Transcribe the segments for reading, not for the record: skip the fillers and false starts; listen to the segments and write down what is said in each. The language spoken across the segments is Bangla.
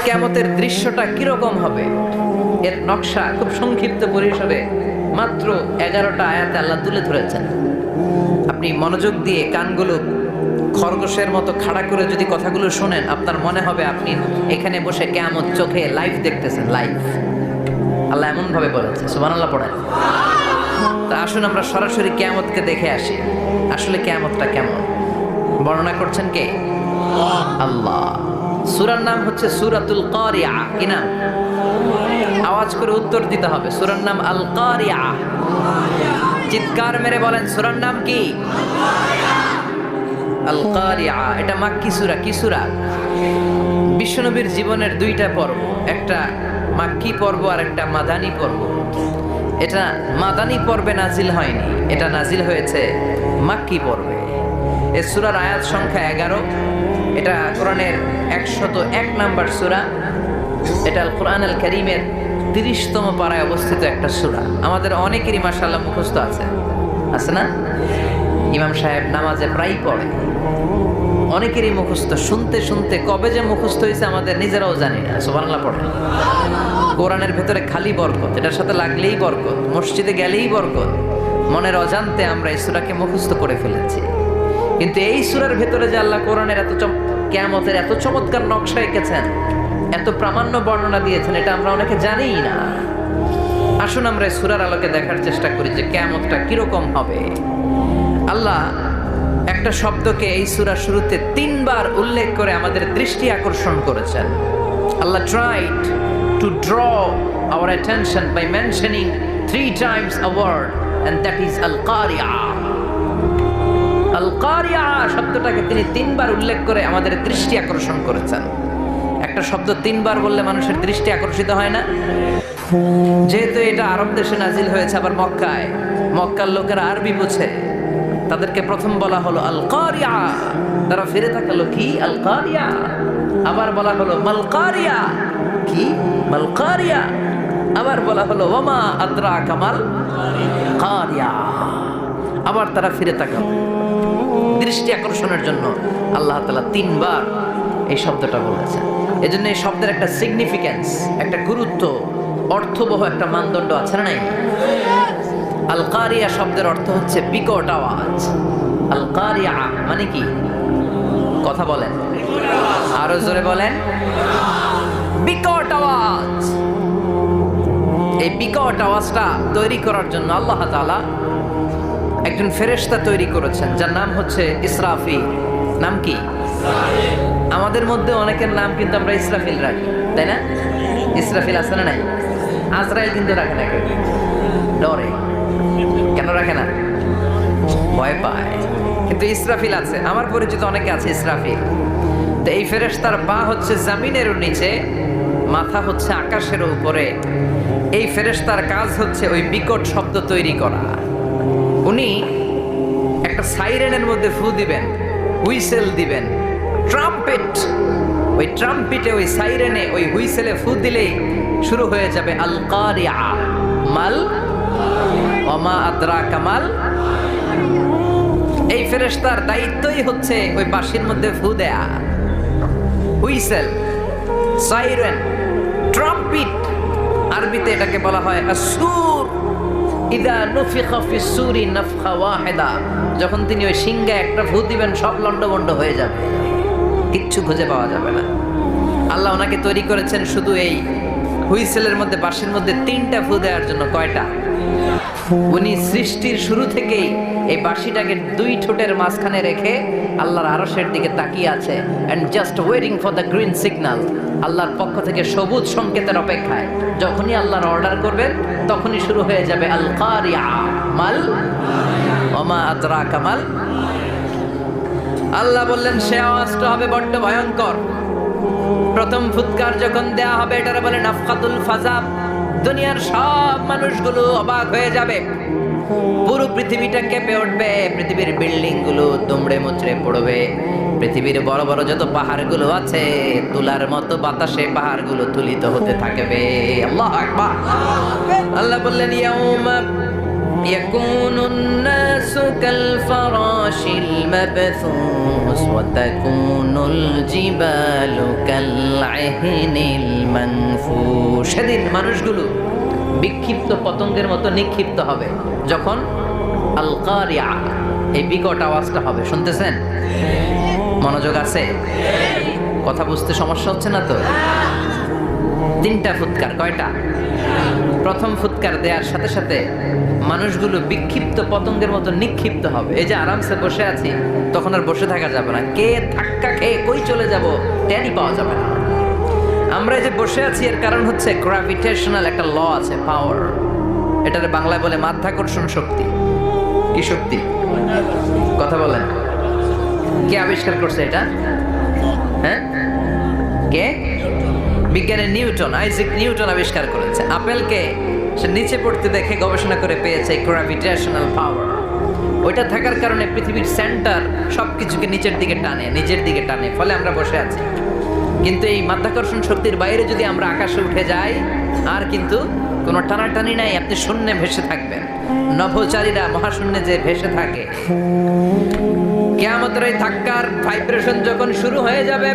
কিয়ামতের দৃশ্যটা কিরকম হবে এর নকশা খুব সংক্ষিপ্ত পরিসরে মাত্র 11টা আয়াতে আল্লাহ তুলে ধরেছেন। আপনি মনোযোগ দিয়ে কানগুলো খরগোশের মতো খাড়া করে যদি কথাগুলো শোনেন, আপনার মনে হবে আপনি এখানে বসে কিয়ামত চোখে লাইভ দেখতেছেন। লাইভ আল্লাহ এমন ভাবে বলেছে, সুবহানাল্লাহ পড়েন। তা আসুন আমরা সরাসরি কিয়ামতকে দেখে আসি। আসলে কিয়ামতটা কেমন বর্ণনা করছেন কে? আল্লাহ। সূরার নাম হচ্ছে সূরাতুল কারিয়া। কি নাম? আওয়াজ করে উত্তর দিতে হবে। সূরার নাম আল কারিয়া। চিৎকার মেরে বলেন সূরার নাম কি? আল কারিয়া। এটা মাক্কি সূরা। কি সূরা? বিশ্বনবীর জীবনের দুইটা পর্ব, একটা মাক্কি পর্ব আর একটা মাদানী পর্ব। এটা মাদানী পর্বে নাজিল হয়নি, এটা নাজিল হয়েছে মাক্কি পর্বে। এই সূরার আয়াত সংখ্যা 11। এটা কোরআনের 101 নাম্বার সূরা। এটা আল কোরআন আল কারীমের 30তম পারায় অবস্থিত একটা সূরা। আমাদের অনেকেরই মাশাআল্লাহ মুখস্থ আছে, আছে না? ইমাম সাহেব নামাজে প্রায় পড়ে, অনেকেরই মুখস্থ। শুনতে শুনতে কবে যে মুখস্থ হয়েছে আমাদের নিজেরাও জানি না। সুবহানাল্লাহ পড়ে। কোরআনের ভেতরে খালি বরকত, এটার সাথে লাগলেই বরকত, মসজিদে গেলেই বরকত। মনের অজান্তে আমরা এই সূরাকে মুখস্থ করে ফেলেছি। কিন্তু এই সূরার ভেতরে যে আল্লাহ কোরআনের কিয়ামতের এত চমৎকার নকশা এঁকেছেন, এত প্রামাণ্য বর্ণনা দিয়েছেন, এটা আমরা অনেকে জানিই না। আসুন আমরা এই সূরার আলোকে দেখার চেষ্টা করি যে কিয়ামতটা কিরকম হবে। আল্লাহ একটা শব্দকে এই সূরার শুরুতে 3 বার উল্লেখ করে আমাদের দৃষ্টি আকর্ষণ করেছেন। আল্লাহ tried to draw our attention by mentioning 3 times a word, and that is al-qari'ah. আল-কারিয়া শব্দটাকে তিনি 3 বার উল্লেখ করে আমাদের দৃষ্টি আকর্ষণ করেছেন। একটা শব্দ 3 বার বললে মানুষের দৃষ্টি আকর্ষিত হয় না? যেহেতু এটা আরব দেশে নাজিল হয়েছে, আবার মক্কায়, মক্কার লোকেরা আরবি বুঝে, তাদেরকে প্রথম বলা হলো আল-কারিয়া। তারা ফিরে তাকালো, কি আল-কারিয়া? আবার বলা হলো মাল-কারিয়া। কি মাল-কারিয়া? আবার বলা হলো ওয়ামা আদরাকা মাল-কারিয়া। আবার তারা ফিরে তাকালো। দৃষ্টি আকর্ষণের জন্য আল্লাহ তাআলা 3 বার এই শব্দটা বলেছেন। এজন্য এই শব্দের একটা সিগনিফিকেন্স, একটা গুরুত্ব, অর্থবহ একটা মানদণ্ড আছে না? নাই? আল কারিয়া শব্দের অর্থ হচ্ছে বিকট আওয়াজ। আল কারিয়া মানে কি? কথা বলেন, আরো জোরে বলেন। বিকট আওয়াজ। এই বিকট আওয়াজটা তৈরি করার জন্য আল্লাহ তাআলা একজন ফেরেশতা তৈরি করেছেন, যার নাম হচ্ছে ইসরাফিল। নাম কি? আমাদের মধ্যে অনেকের নাম কিন্তু আমরা ইসরাফিল রাখি, তাই না? ইসরাফিল আছে না? নাই? আজরাইল কিন্তু রাখে না, ডরে। কেন রাখে না? ভয় পায়। কিন্তু ইসরাফিল আছে, আমার পরিচিত অনেকে আছে ইসরাফিল। তো এই ফেরেশতার পা হচ্ছে জমিনের নিচে, মাথা হচ্ছে আকাশের উপরে। এই ফেরেশতার কাজ হচ্ছে ওই বিকট শব্দ তৈরি করা। উনি একটা সাইরেনের মধ্যে ফু দিবেন, হুইসেল দিবেন, ট্রাম্পেট। ওই ট্রাম্পেটে, ওই সাইরেনে, ওই হুইসেলে ফু দিলেই শুরু হয়ে যাবে আল কারিয়া। মাল ওমা আদরাকা মাল। এই ফেরেশতার দায়িত্বই হচ্ছে ওই বাঁশির মধ্যে ফু দেয়া। হুইসেল, সাইরেন, ট্রাম্পেট, আরবিতে এটাকে বলা হয় আসুর। ইদা নুফিখা ফিস সূরি নাফখা ওয়াহিদা। যখন তিনি ওই সিংহে একটা ফু দিবেন, সব লন্ডভন্ড হয়ে যাবে, কিচ্ছু খুঁজে পাওয়া যাবে না। আল্লাহ ওনাকে তৈরি করেছেন শুধু এই হুইসেলের মধ্যে, বাঁশির মধ্যে 3টা ফু দেওয়ার জন্য। কয়টা? উনি সৃষ্টির শুরু থেকেই এই বাঁশিটাকে 2 ঠোঁটের মাঝখানে রেখে আল্লাহর আরশের দিকে তাকিয়ে আছে, and just waiting for the green signal. আল্লাহর পক্ষ থেকে সবুজ সংকেতের অপেক্ষায়। যখনই আল্লাহর অর্ডার করবেন, তখনই শুরু হয়ে যাবে আল কারিয়া। মাল ওমা আদরাকা মাল। আল্লাহ বললেন সে আওয়াজটা হবে বড্ড ভয়ঙ্কর। প্রথম ফুৎকার যখন দেয়া হবে, এটারে বলে নাফখাতুল ফাজা। দুনিয়ার সব মানুষগুলো অবাক হয়ে যাবে, পুরো পৃথিবীটা কেঁপে উঠবে, পৃথিবীর বিল্ডিং গুলো দুমড়ে মুচড়ে পড়বে, পৃথিবীর বড় বড় যত পাহাড়গুলো আছে, তুলার মতো বাতাসে পাহাড়গুলো তুলিত হতে থাকবে। আল্লাহু আকবার। আল্লাহ বললেন ইয়াউমা يكون الناس كالفراش المبثوث وتكون الجبال كالعهن المنفوش সেদিন মানুষগুলো বিক্ষিপ্ত পতঙ্গের মতো নিক্ষিপ্ত হবে যখন আল কারিয়া এই বিকট আওয়াজটা হবে। শুনতেছেন? মনোযোগ আছে? কথা বুঝতে সমস্যা হচ্ছে না তো? তিনটা ফুৎকার। কয়টা? প্রথম ফুৎকার দেওয়ার সাথে সাথে মানুষগুলো বিক্ষিপ্ত পতঙ্গের মতো নিক্ষিপ্ত হবে। এই যে আরামসে বসে আছি, তখন আর বসে থাকা যাবে না। কে ধাক্কা খেয়ে কই চলে যাব টেরই পাওয়া যাবে না। আমরা এই যে বসে আছি এর কারণ হচ্ছে গ্র্যাভিটেশনাল একটা ল আছে, পাওয়ার। এটার বাংলায় বলে মাধ্যাকর্ষণ শক্তি। কি শক্তি? কথা বলেন। কে আবিষ্কার করছে এটা? হ্যাঁ, কে? বিজ্ঞানী নিউটন, আইজাক নিউটন আবিষ্কার করেছে। আপেলকে সে নিচে পড়তে দেখে গবেষণা করে পেয়েছে গ্র্যাভিটেশনাল পাওয়ার। ওইটা থাকার কারণে পৃথিবীর সেন্টার সবকিছুকে নিচের দিকে টানে, নিজের দিকে টানে, ফলে আমরা বসে আছি। কিন্তু এই মাধ্যাকর্ষণ শক্তির বাইরে যদি আমরা আকাশে উঠে যাই, আর কিন্তু কোনো টানাটানি নাই, আপনি শূন্যে ভেসে থাকবেন। নভোচারীরা মহাশূন্যে যে ভেসে থাকে, কিয়ামতের এই ধাক্কার ভাইব্রেশন যখন শুরু হয়ে যাবে,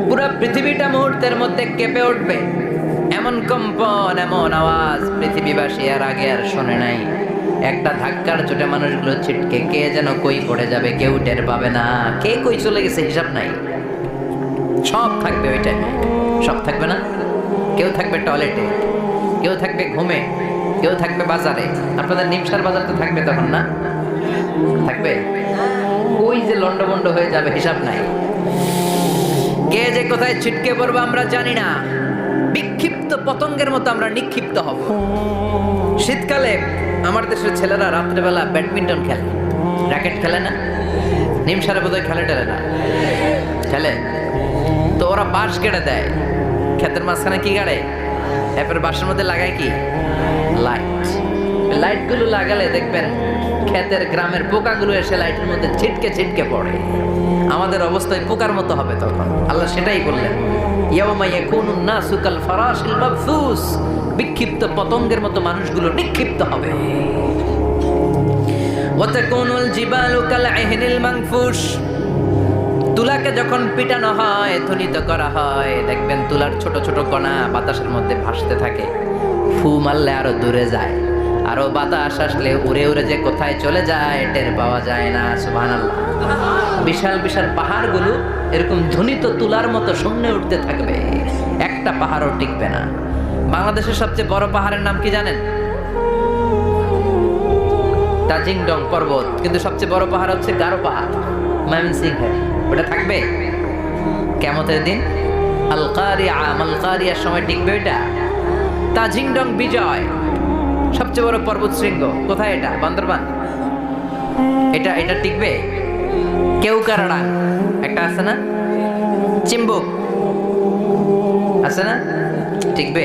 পুরো পৃথিবীটা মুহূর্তের মধ্যে কেঁপে উঠবে। এমন কম্পন, এমন আওয়াজ পৃথিবীবাসী আর আগে আর শোনে নাই। একটা ধাক্কার চোটে মানুষগুলো ছিটকে কে যেন কই পড়ে যাবে, কেউ টের পাবে না। কে কই চলে গেছে হিসাব নাই। সব থাকবে ওই টাইমে, সব থাকবে না। কেউ থাকবে টয়লেটে, কেউ থাকবে ঘুমে, কেউ থাকবে বাজারে। আপনাদের নিমসার বাজার তো থাকবে তখন, না থাকবে? ওই যে লন্ডভন্ড হয়ে যাবে, হিসাব নাই। কে যে কোথায় ছিটকে পড়বো আমরা জানি না। বিক্ষিপ্ত পতঙ্গের মতো আমরা নিক্ষিপ্ত হব। শীতকালে আমার দেশের ছেলেরা রাত্রেবেলা ব্যাডমিন্টন খেলে, র্যাকেট খেলে না? নিমসারে বোধহয় খেলে টেলে না, খেলে তো। ওরা বাঁশ গেড়ে দেয় ক্ষেতের মাঝখানে। কি গাড়ে? এরপর বাঁশের মধ্যে লাগায় কি? লাইট। লাইটগুলো লাগালে দেখবেন ক্ষেতের গ্রামের পোকাগুলো এসে লাইটের মধ্যে ছিটকে ছিটকে পড়ে। আমাদের অবস্থায় পোকার মতো হবে তখন। আল্লাহ সেটাই বললেন, ইয়াওমা ইয়াকুনুন নাসু কাল ফারাশিল মাবসুস। বিক্ষিপ্ত পতঙ্গের মতো মানুষগুলো নিক্ষিপ্ত হবে। ওয়া তাকুনুল জিবালু কাল আহিনিল মানফুশ। তুলাকে যখন পিটানো হয়, ধ্বনিত করা হয়, দেখবেন তুলার ছোট ছোট কণা বাতাসের মধ্যে ভাসতে থাকে। ফু মারলে আরো দূরে যায়, আরো বাতাস আসলে উড়ে উড়ে যে কোথায় চলে যায় টের পাওয়া যায় না। সুবহানাল্লাহ। বিশাল বিশাল পাহাড়গুলো এরকম ধ্বনিত তুলার মতো শূন্যে উঠতে থাকবে, একটা পাহাড়ও টিকবে না। বাংলাদেশের সবচেয়ে বড় পাহাড়ের নাম কি জানেন? তাজিংডং পর্বত। কিন্তু সবচেয়ে বড় পাহাড় হচ্ছে গারো পাহাড়, ময়মনসিংহে। ওটা থাকবে কিয়ামতের দিন। আল কারিয়া, আল কারিয়ার সময় টিকবে ওইটা। তাজিংডং বিজয় সবচেয়ে বড় পর্বত শৃঙ্গ। কোথায় এটা? বান্দরবান। এটা টিকবে? কেউকারাডাং একটা আছে না, চিম্বুক আছে না? টিকবে?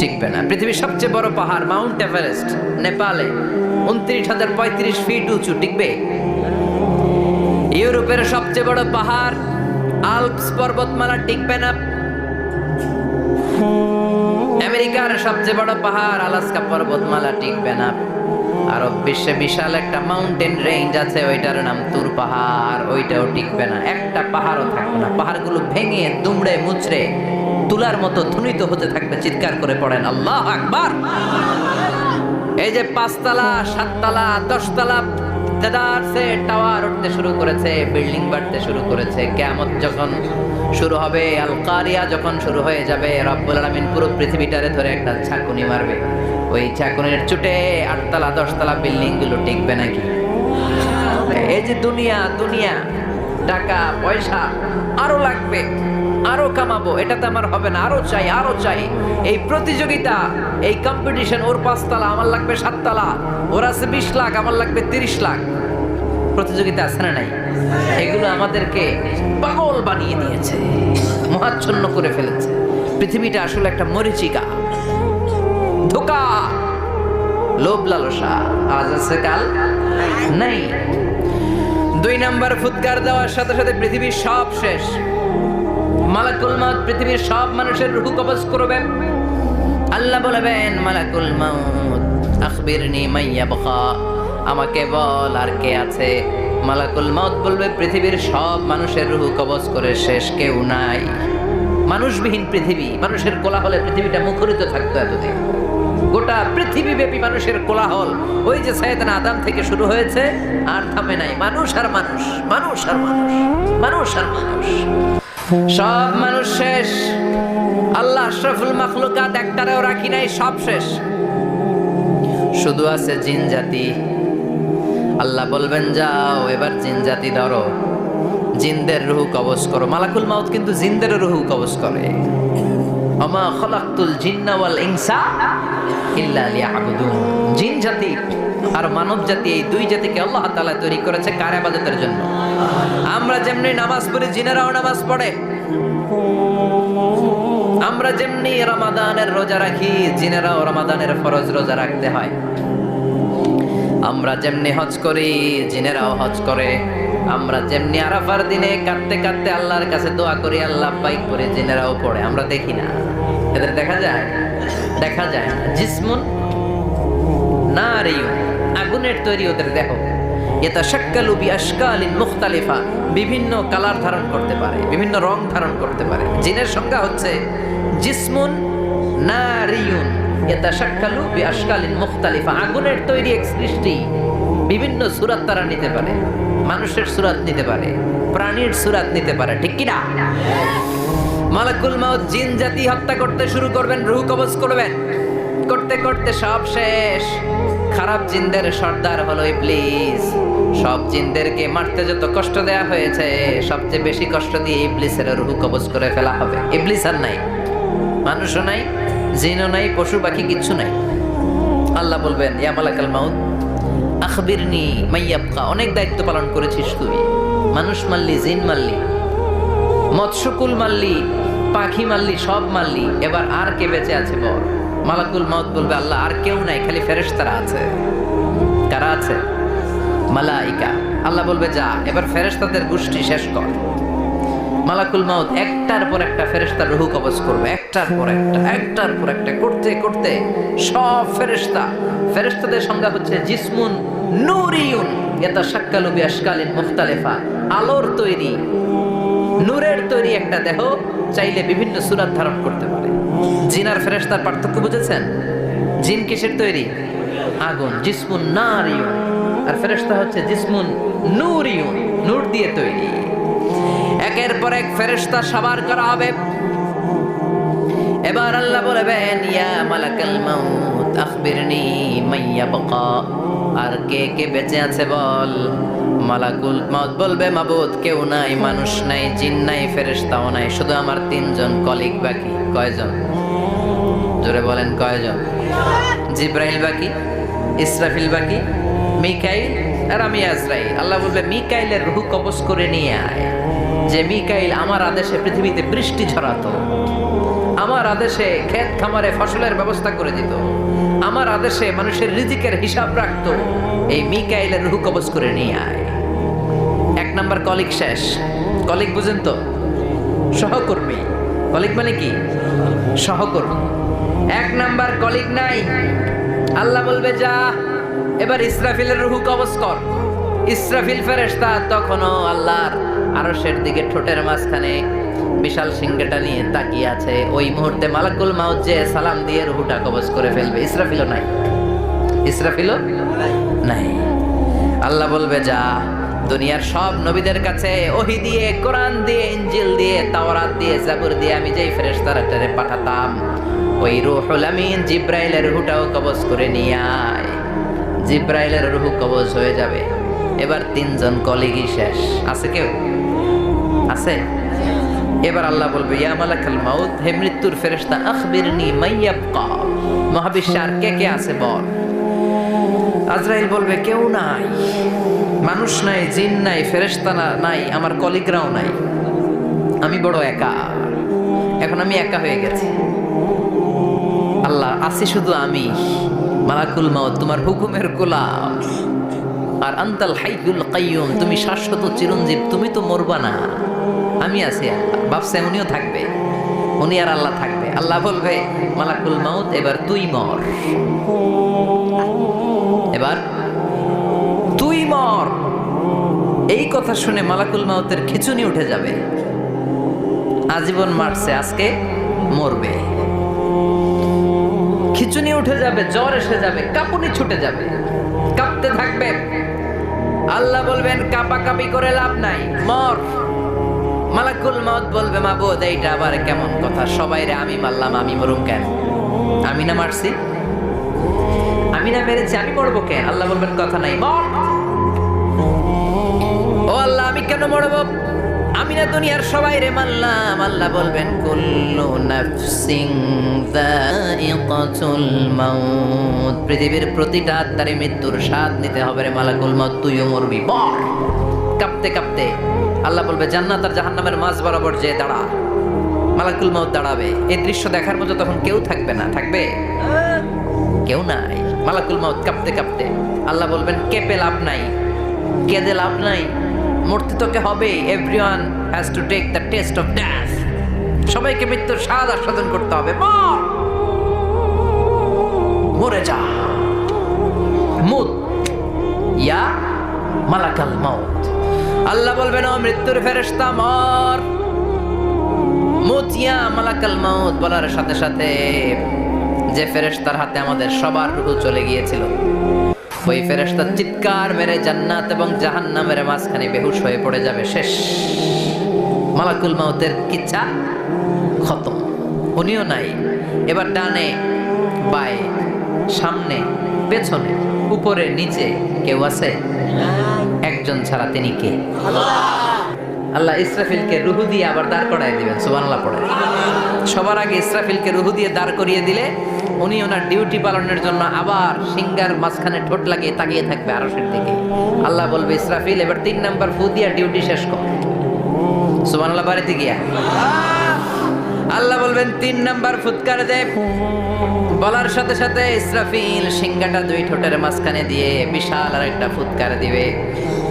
টিকবে না। পৃথিবীর সবচেয়ে বড় পাহাড় মাউন্ট এভারেস্ট নেপালে 29,035 ফিট উঁচু, টিকবে? ইউরোপের সবচেয়ে বড় পাহাড় আল্পস পর্বতমালা, টিকবে না। আমেরিকার সবচেয়ে বড় পাহাড় আলাস্কা পর্বতমালা, টিকবে না। আরব বিশ্বে বিশাল একটা মাউন্টেন রেঞ্জ আছে, ওইটার নাম তুর পাহাড়, ওইটাও টিকবে না। একটা পাহাড়ও থাকবে না। পাহাড়গুলো ভেঙে দুমড়ে মুচড়ে তুলার মতো ধ্বনিত হতে থাকবে। চিৎকার করে পড়েন আল্লাহু আকবার। এই যে 5 তলা, 7 তলা, 10 তলা দেদারসে টাওয়ার উঠতে শুরু করেছে, বিল্ডিং বাড়তে শুরু করেছে। কিয়ামত যখন শুরু হবে, আল কারিয়া যখন শুরু হয়ে যাবে, রব্বুল আলামিন পুরো পৃথিবীটারে ধরে একটা ঝাঁকুনি মারবে। ওই ঝাঁকুনির চুটে 8 তলা 10 তলা বিল্ডিং গুলো টিকবে নাকি? এই যে দুনিয়া, টাকা পয়সা আরো লাগবে, আরো কামাবো, এটাতে আমার হবে না, আরো চাই, আরো চাই। এই প্রতিযোগিতা, এই কম্পিটিশন, ওর 5 তলা আমার লাগবে 7 তলা, ওর আছে 20 লাখ আমার লাগবে 30 লাখ। প্রতিযোগিতা আছে না নাই? এগুলো আমাদেরকে পাগল বানিয়ে দিয়েছে, মহাচ্ছন্ন করে ফেলেছে। পৃথিবীটা আসলে একটা মরীচিকা, ধোঁকা, লোভ লালসা, আজ আছে কাল নাই। 2 নম্বর ফুৎকার দেওয়ার সাথে সাথে পৃথিবীর সব শেষ। মালাকুল মাউত পৃথিবীর সব মানুষের রূহ কবজ করবেন। আল্লাহ বলবেন, মালাকুল মাউত আখবিরনি মাইয়াবকা, আমাকে বল আর কে আছে। মালাকুল মউত বলবে পৃথিবীর সব মানুষের রূহ কবজ করে শেষ, কেউ নাই। মানুষবিহীন পৃথিবী, মানুষের কোলাহলে পৃথিবীটা মুখরিত থাকতো এতদিন। গোটা পৃথিবীব্যাপী মানুষের কোলাহল, ওই যে সাইয়েদনা আদম থেকে শুরু হয়েছে, আর থামে নাই। মানুষ আর মানুষ, মানুষ আর মানুষ, মানুষ আর মানুষ, সব মানুষ শেষ। আল্লাহ আশরাফুল মাখলুকাত একটারেও রাখি নাই, সব শেষ। শুধু আছে জিন জাতি। আল্লাহ বলবেন যাও এবার জিন জাতি ধরো, জিনদের রূহ কবজ করো। মালাকুল মাউত কিন্তু জিনদের রূহ কবজ করে। আমা খলাকতুল জিন্না ওয়াল ইনসা ইল্লা লিয়াবুদুন। জিন জাতি আর মানব জাতি, এই দুই জাতিকে আল্লাহ তাআলা তৈরি করেছে কার ইবাদতের জন্য। আমরা যেমনি নামাজ পড়ি, জিনেরাও নামাজ পড়ে। আমরা যেমনি রমাদানের রোজা রাখি, জিনেরাও রমাদানের ফরজ রোজা রাখতে হয়। আমরা যেমনি হজ করি, জিনেরাও হজ করে। আমরা যেমনি আরাফার দিনে কাঁদতে কাঁদতে আল্লাহর কাছে দোয়া করি, আল্লাহ বাইক করে, জিনেরাও পড়ে। আমরা দেখি না, এদের দেখা যায়? দেখা যায় না। জিসমুন নারিয়ুন, আগুনের তৈরি ওদের দেহ। ইয়াতাশাক্কালু বিআশকালিন মুখতালিফা, বিভিন্ন কালার ধারণ করতে পারে, বিভিন্ন রং ধারণ করতে পারে। জিনের সংজ্ঞা হচ্ছে জিসমুন নারিয়ুন ইয়াতাশাক্কালু বিআশকালিন মুখতালিফা, আগুনের তৈরি এক সৃষ্টি। বিভিন্ন সূরত তারা নিতে পারে, মানুষের সূরত নিতে পারে, প্রাণীর সূরত নিতে পারে, ঠিক কি না? মালাকুল মাউত জিন জাতি হত্যা করতে শুরু করবেন, রূহ কবজ করবেন। করতে করতে সব শেষ। খারাপ জিনদের সর্দার হলো ইবলিস। সব জিনদেরকে মারতে যত কষ্ট দেয়া হয়েছে, সবচেয়ে বেশি কষ্ট দিয়ে ইবলিসের রূহ কবজ করে ফেলা হবে। ইবলিস আর নাই, মানুষও নাই, জিনও নাই, পশু পাখি কিচ্ছু নাই। আল্লাহ বলবেন ইয়া মালাকাল মাউত আখবিরনি মাইয়াবকা, অনেক দায়িত্ব পালন করেছিস তুই। মানুষ মারলি, জিন মারলি, মৎস্যকুল মারলি, পাখি মারলি, সব মারলি, এবার আর কে বেঁচে আছে বল। মালাকুল মাউত বলবে আল্লাহ আর কেউ নাই, খালি ফেরেশতারা আছে। কারা আছে? মালাইকা। আল্লাহ বলবে যা এবার ফেরেশতাদের গোষ্ঠী শেষ কর। মালাকুল মাউত একটার পর একটা ফেরেশতার রূহ কবজ করবে, একটার পর একটা, একটার পর একটা, করতে করতে সব ফেরেশতা। ফেরেশতাদের সংজ্ঞা হচ্ছে জিসমুন নূরিয়ুন ইয়াতাশাক্কালু বিআশকালিন মুখতালিফা, আলোর তৈরি, নূরের তৈরি একটা দেহ, চাইলে বিভিন্ন সূরত ধারণ করতে পারে। জিন আর ফেরেশতার পার্থক্য বুঝেছেন? জিন কিসের তৈরি? আগুন, জিসমুন নারিয়ুন। আর ফেরেশতা হচ্ছে জিসমুন নূরিয়ুন, নূর দিয়ে তৈরি। একের পর এক ফেরেশতা সবার করা হবে। এবার আল্লাহ বলবেন ইয়া মালাকাল মাউত আখবিরনি মাইয়াবকা, আর কে কে বেঁচে আছে বল। মালাকুল মাউত বলবে মাবুদ কেউ নাই, মানুষ নাই, জিন নাই, ফেরেশতাও নাই, শুধু আমার তিনজন কলিগ বাকি। কয়জন? জোরে বলেন কয়জন? জিব্রাইল বাকি, ইসরাফিল বাকি, মিকাইল আর আমি আজরাইল। আল্লাহ বলবে মিকাইলের রূহ কবজ করে নিয়ে আয়। যে মিকাইল আমার আদেশে পৃথিবীতে বৃষ্টি ঝরাতো, আমার আদেশে ক্ষেত খামারে ফসলের ব্যবস্থা করে দিত, আমার আদেশে মানুষের রিজিকের হিসাব রাখতো, এই মিকাইলের রূহ কবজ করে নিয়ে আয়। এক নাম্বার কলিগ শেষ। কলিগ বুঝেন তো? সহকর্মী। কলিগ মানে কি? সহকর্মী। এক নাম্বার কলিগ নাই। আল্লাহ বলবে যা এবার ইসরাফিলের রূহ কবজ কর। ইসরাফিল ফেরেশতা তখনও আল্লাহর আরশের দিকে ঠোঁটের মাঝখানে বিশাল সিংহটা নিয়ে তাকিয়ে আছে। ওই মুহূর্তে মালাকুল মাউত যে সালাম দিয়ে রূহটা কবজ করে ফেলবে। ইসরাফিলও নাই, ইসরাফিলও নাই। আল্লাহ বলবে যা দুনিয়ার সব নবীদের কাছে ওহী দিয়ে, কোরআন দিয়ে, ইনজিল দিয়ে, তাওরাত দিয়ে, জাবুর দিয়ে আমি যেই ফেরেশতারে পাঠাতাম, ওই রূহুল আমিন জিব্রাইলের রূহটাও কবজ করে নিয়ে আয়। জিব্রাইলের রূহ কবজ হয়ে যাবে। এবার তিনজন কলিগই শেষ। আছে কেউ? আছে? এবার আল্লাহ বলবে ইয়া মালাকাল মাউত, হে মৃত্যুর ফেরেশতা আখবিরনি মাইয়াবকা, মহাবিশ্বে আর কে কে আছে বল। আজরাইল বলবে কেউ নাই, মানুষ নাই, জিন নাই, ফেরেশতা নাই, আমার কলিগরাও নাই, আমি বড় একা। এখন আমি একা হয়ে গেছি। আল্লাহ আছি শুধু আমি। মালাকুল মাউত তোমার হুকুমের গোলাম। আর আনতাল হাইয়ুল কাইয়ুম, তুমি শাশ্বত চিরঞ্জীব, তুমি তো মরবা না, আমি আছি। আল্লাহ ভাবছে উনিও থাকবে, উনি আর আল্লাহ থাকবে। আল্লাহ বলবে মালাকুল মাউত এবার তুই মর। এবার তুই মর, এই কথা শুনে মালাকুল মাউতের খিঁচুনি উঠে যাবে। আজীবন মারছে, আজকে মরবে। খিঁচুনি উঠে যাবে, জ্বর এসে যাবে, কাঁপুনি ছুটে যাবে, কাঁপতে থাকবে। আল্লাহ বলবেন কাঁপাকাঁপি করে লাভ নাই, মর। মালাকুল মাউত বলবে মাবুদ এইটা আবার কেমন কথা, সবাই রে আমি মারলাম, আমি মরুম কেন? আমি না মারছি, আমি না মেরেছি, আমি মরবো কেন? আল্লাহ বলবেন কথা নাই, মর। ও আল্লাহ আমি কেন মরবো? আমি না দুনিয়ার সবাই রে মারলাম। আল্লাহ বলবেন কুল্লু নাফসিন যায়িকাতুল মাউত, পৃথিবীর প্রতিটা আত্মারে মৃত্যুর স্বাদ নিতে হবে রে মালাকুল মাউত, তুইও মরবি, মর। কাঁপতে কাঁপতে আল্লাহ বলবে জান্নাত আর জাহান্নামের মাঝ বরাবর যে দাঁড়া। মালাকুল মাউত দাঁড়াবে, এই দৃশ্য দেখার মতো তখন কেউ থাকবে না, থাকবে কেউ নাই। মালাকুল মাউত কাঁপতে কাঁপতে আল্লাহ বলবেন কেঁপে লাভ নাই, কেঁদে লাভ নাই, মরতে তোকে হবে। Everyone has to take the test of death, সবাইকে মৃত্যুর স্বাদ আস্বাদন করতে হবে, মর, মরে যা। মুত ইয়া মালাকাল মাউত। আল্লাহ বলবেন ও মৃত্যুর ফেরেশতা মর, মুত ইয়া মালাকাল মাউত। বলার সাথে সাথে যে ফেরেশতার হাতে আমাদের সবার রূহ চলে গিয়েছিল, ওই ফেরেশতা চিৎকার মেরে জান্নাত এবং জাহান্নামের মাঝখানে বেহুশ হয়ে পড়ে যাবে, শেষ। মালাকুল মাউতের কিচ্ছা খতম, উনিও নাই। এবার ডানে বায়ে সামনে পেছনে উপরে নিচে কেউ আছে? একজন ছাড়া, তিনি কে? আল্লাহ ইসরাফিলকে রুহু দিয়ে আবার দাঁড় করায় দিবেন, সুবহানাল্লাহ পড়ে। সবার আগে ইসরাফিলকে রুহু দিয়ে দাঁড় করিয়ে দিলে উনি ওনার ডিউটি পালনের জন্য আবার সিংহার মাঝখানে ঠোঁট লাগিয়ে তাকিয়ে থাকবে আরশের দিকে। আল্লাহ বলবে ইসরাফিল এবার 3 নাম্বার ফু দিয়া ডিউটি শেষ কর। সুবহানাল্লাহ বাড়িতে গিয়া আল্লাহ বলবেন 3 নাম্বার ফুৎকার দে। বলার সাথে সাথে ইসরাফিল সিংহাটা 2 ঠোঁটের মাঝখানে দিয়ে বিশাল আর একটা ফুৎকার দিবে।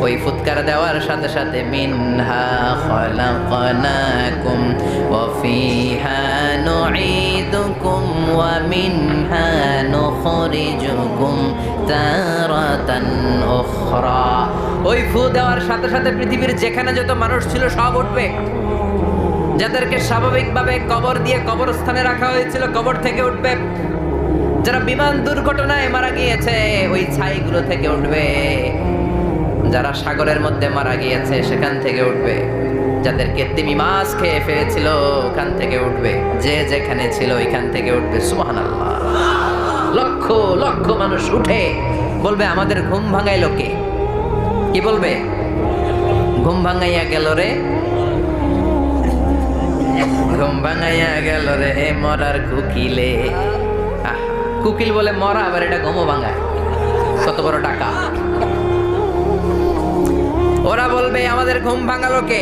ওই ফুৎকার দেওয়ার সাথে সাথে মিনহা খলাকনাকুম ওয়া ফিহা নুঈদুকুম ওয়া মিনহা নুখরিজুকুম তারাতান উখরা। ওই ফু দেওয়ার সাথে সাথে পৃথিবীর যেখানে যত মানুষ ছিল সব উঠবে। যাদেরকে স্বাভাবিকভাবে কবর দিয়ে কবরস্থানে রাখা হয়েছিল কবর থেকে উঠবে। যারা বিমান দুর্ঘটনায় মারা গিয়েছে ওই ছাইগুলো থেকে উঠবে। যারা সাগরের মধ্যে মারা গিয়েছে সেখান থেকে উঠবে। যাদেরকে তিমি মাছ খেয়ে ফেলেছিল ওখান থেকে উঠবে। যে যেখানে ছিল ওইখান থেকে উঠবে। সুবহানাল্লাহ। লক্ষ লক্ষ মানুষ উঠে বলবে আমাদের ঘুম ভাঙাইলো কে? কি বলবে? ঘুম ভাঙাইয়া গেল রে, ঘুম ভাঙাইয়া গেল রে মরার কুকিলে। কুকিল বলে মরা, আবার এটা ঘুমো ভাঙায়। কত বড় টাকা! ওরা বলবে আমাদের ঘুম ভাঙালো কে?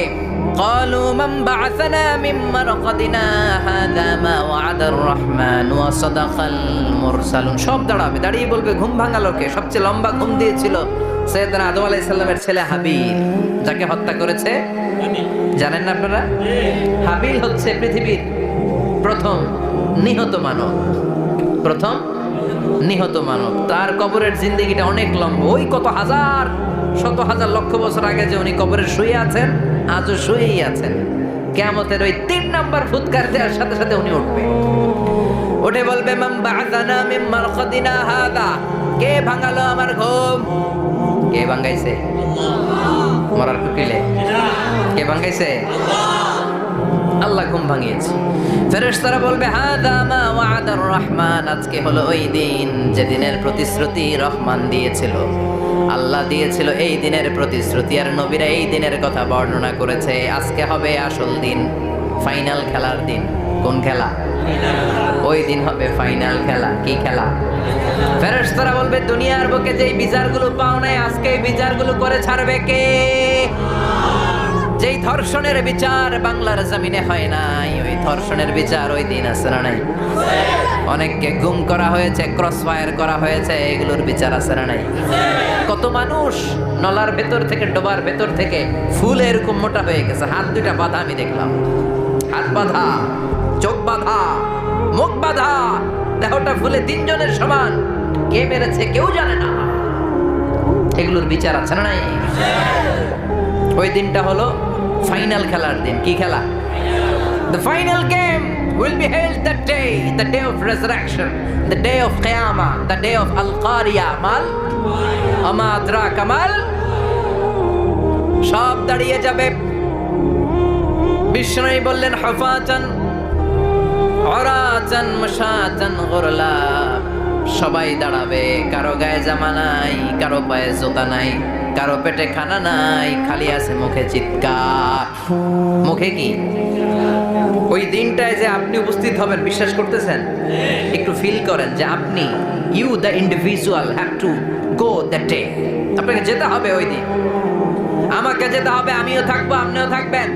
قالوا من بعثنا من مرقدنا هذا ما وعد الرحمن وصدق المرسلون। সব দাঁড়াবে, দাঁড়িয়ে বলবে ঘুম ভাঙালো কে? সবচেয়ে লম্বা ঘুম দিয়েছিল সৈয়দনা আদম আলাইহিস সালামের ছেলে হাবিল, যাকে হত্যা করেছে জানেন না আপনারা? হাবিল হচ্ছে পৃথিবীর প্রথম নিহত মানব, প্রথম নিহত মানব। তার কবরের জিন্দেগিটা অনেক লম্বা। ওই কত হাজার শত হাজার লক্ষ বছর আগে যে উনি কবরে শুয়ে আছেন, আজও শুয়েই আছেন। কিয়ামতের ওই 3 নাম্বার ফুৎকার দেওয়ার সাথে সাথে উনি উঠবে। উঠে বলবে মান বা'আসানা মিন মারকাদিনা হাদা। কে ভাঙালো আমার ঘুম? কে ভাঙাইছে? মরার কুকিলে কে ভাঙাইছে? আল্লাহ ঘুম ভাঙিয়েছে। ফেরেশতারা বলবে হাদা মা ওয়াদার রহমান। আজকে হলো ওই দিন যে দিনের প্রতিশ্রুতি রহমান দিয়েছিল, আল্লাহ দিয়েছিল। এই দিনের প্রতিশ্রুতি আর নবীরা এই দিনের কথা বর্ণনা করেছে। আজকে হবে আসল দিন, ফাইনাল খেলার দিন। কোন খেলা? ওই দিন হবে ফাইনাল খেলা। কি খেলা? ফেরেশতারা বলবে দুনিয়ার বুকে যেই বিচারগুলো পাও নাই আজকে এই বিচারগুলো করে ছাড়বে কে? যেই ধর্ষণের বিচার বাংলার জমিনে হয় নাই, ওই ধর্ষণের বিচার ওই দিন আছে না নাই? অনেককে গুম করা হয়েছে, ক্রস ফায়ার করা হয়েছে, এগুলোর বিচার আছে না নাই? কত মানুষ নলার ভেতর থেকে, ডোবার ভেতর থেকে ফুল এরকম মোটা হয়ে গেছে, হাত 2টা বাঁধা আমি দেখলাম। হাত বাঁধা, চোখ বাঁধা, মুখ বাঁধা, দেহটা ফুলে 3 জনের সমান। কে মেরেছে কেউ জানে না। এগুলোর বিচার আছে না নাই? ওই দিনটা হলো ফাইনাল খেলার দিন। কি খেলা? The final game will be held that day, the day of resurrection, the day of Qiyamah, the day of Al-Qariya. Mal Ama adraka mal, সব দাঁড়িয়ে যাবে। বিষ্ণু বললেন হুফাতান উরাতান মাশাতান গুরলা, সবাই দাঁড়াবে। কারো গায়ে জামা নাই, কারো পায়ে জুতা নাই, কারো পেটে খানা নাই, খালি আছে মুখে চিৎকার। মুখে কি? ওই দিনটায় যে আপনি উপস্থিত হবেন, বিশ্বাস করতেছেন? একটু ফিল করেন যে আপনি, you the individual have to go that day. আপনাকে যেতে হবে ওই দিন, আমাকে যেতে হবে। আমিও থাকবো, আপনিও থাকবেন,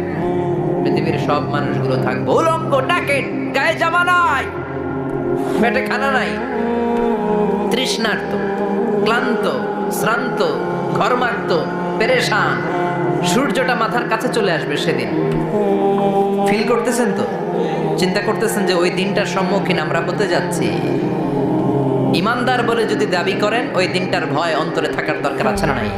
পৃথিবীর সব মানুষগুলো থাকবো। উলঙ্গ, নাকেট, গায়ে জামা নাই, পেটে খানা নাই, তৃষ্ণার্ত, ক্লান্ত, শ্রান্ত, ঘর্মাক্ত, পেরেশান। সূর্যটা মাথার কাছে চলে আসবে সেদিন। ফিল করতেছেন তো? চিন্তা করতেছেন যে ওই দিনটার সম্মুখীন আমরা হতে যাচ্ছি। ইমানদার বলে যদি দাবি করেন, ওই দিনটার ভয় অন্তরে থাকার দরকার আছে না নাই?